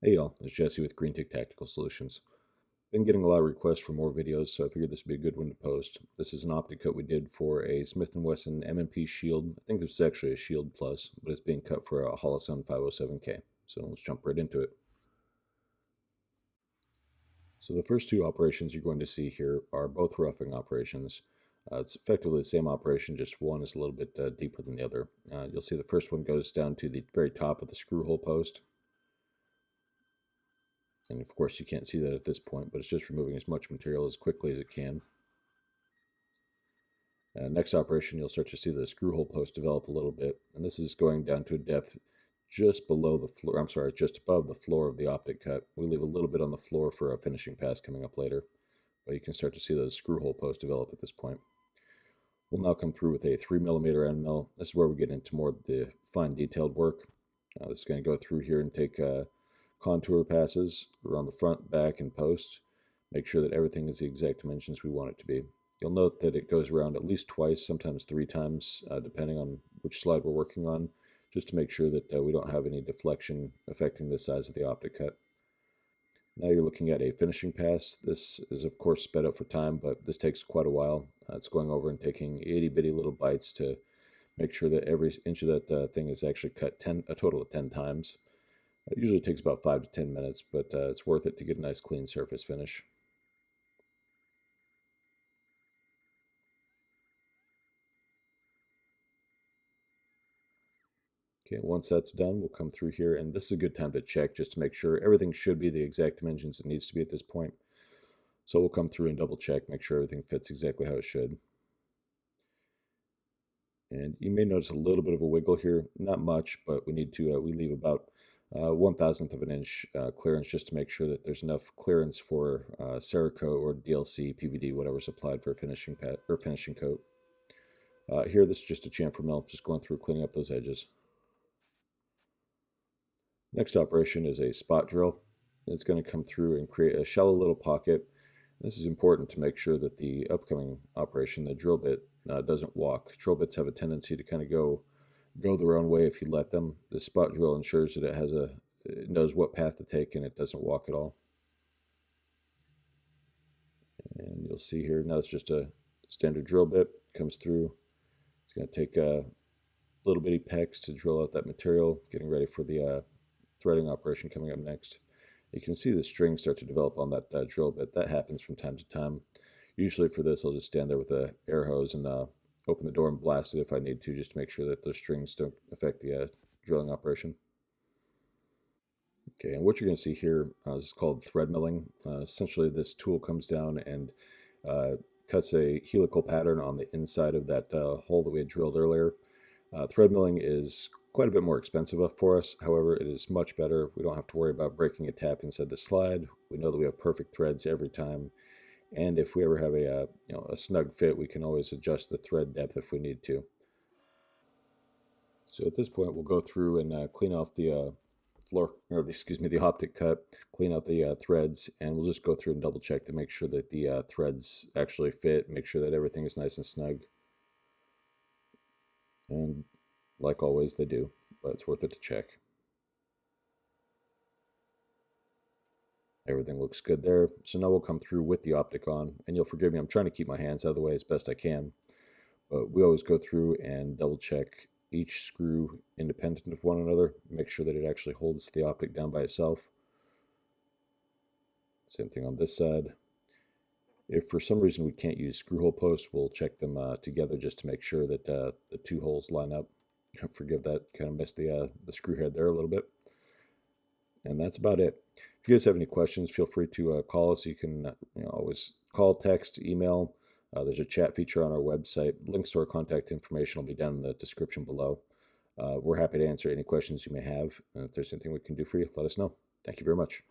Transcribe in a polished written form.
Hey y'all, it's Jesse with Green Tick Tactical Solutions. Been getting a lot of requests for more videos, so I figured this would be a good one to post. This is an optic cut we did for a Smith & Wesson M&P Shield. I think this is actually a Shield Plus, but it's being cut for a Holosun 507K. So let's jump right into it. So the first two operations you're going to see here are both roughing operations. It's effectively the same operation, just one is a little bit deeper than the other. You'll see the first one goes down to the very top of the screw hole post. And of course you can't see that at this point, but it's just removing as much material as quickly as it can. Next operation, you'll start to see the screw hole post develop a little bit, and this is going down to a depth just below the floor, just above the floor of the optic cut. We leave a little bit on the floor for a finishing pass coming up later, but you can start to see those screw hole posts develop at this point. We'll now come through with a 3mm end mill. This is where we get into more of the fine detailed work. This is going to go through here and take contour passes around the front, back, and post. Make sure that everything is the exact dimensions we want it to be. You'll note that it goes around at least twice, sometimes 3 times, depending on which slide we're working on, just to make sure that we don't have any deflection affecting the size of the optic cut. Now you're looking at a finishing pass. This is of course sped up for time, but this takes quite a while. It's going over and taking itty bitty little bites to make sure that every inch of that thing is actually cut a total of 10 times. It usually takes about 5 to 10 minutes, but it's worth it to get a nice clean surface finish. Okay, once that's done, we'll come through here, and this is a good time to check just to make sure everything should be the exact dimensions it needs to be at this point. So we'll come through and double check, make sure everything fits exactly how it should. And you may notice a little bit of a wiggle here, not much, but we need to, we leave about 1/1000th of an inch clearance just to make sure that there's enough clearance for Cerakote or DLC, PVD, whatever's applied for a finishing coat. Here, this is just a chamfer mill, just going through cleaning up those edges. Next operation is a spot drill. It's going to come through and create a shallow little pocket. This is important to make sure that the upcoming operation, the drill bit, doesn't walk. Drill bits have a tendency to kind of go their own way if you let them. The spot drill ensures that it knows what path to take and it doesn't walk at all. And you'll see here, now it's just a standard drill bit, comes through. It's going to take little bitty pecks to drill out that material, getting ready for the threading operation coming up next. You can see the string start to develop on that drill bit. That happens from time to time. Usually for this, I'll just stand there with a air hose and open the door and blast it if I need to, just to make sure that the strings don't affect the drilling operation. Okay, and what you're going to see here is called thread milling. Essentially, this tool comes down and cuts a helical pattern on the inside of that hole that we had drilled earlier. Thread milling is quite a bit more expensive for us. However, it is much better. We don't have to worry about breaking a tap inside the slide. We know that we have perfect threads every time. And if we ever have a snug fit, we can always adjust the thread depth if we need to. So at this point, we'll go through and clean off the the optic cut, clean out the threads, and we'll just go through and double check to make sure that the threads actually fit, make sure that everything is nice and snug. And like always, they do, but it's worth it to check. Everything looks good there. So now we'll come through with the optic on, and you'll forgive me, I'm trying to keep my hands out of the way as best I can, but we always go through and double check each screw independent of one another, make sure that it actually holds the optic down by itself. Same thing on this side. If for some reason we can't use screw hole posts, we'll check them together just to make sure that the two holes line up. Forgive that, kind of missed the screw head there a little bit. And that's about it. If you guys have any questions, feel free to call us. You can always call, text, email. There's a chat feature on our website. Links to our contact information will be down in the description below. We're happy to answer any questions you may have. And if there's anything we can do for you, let us know. Thank you very much.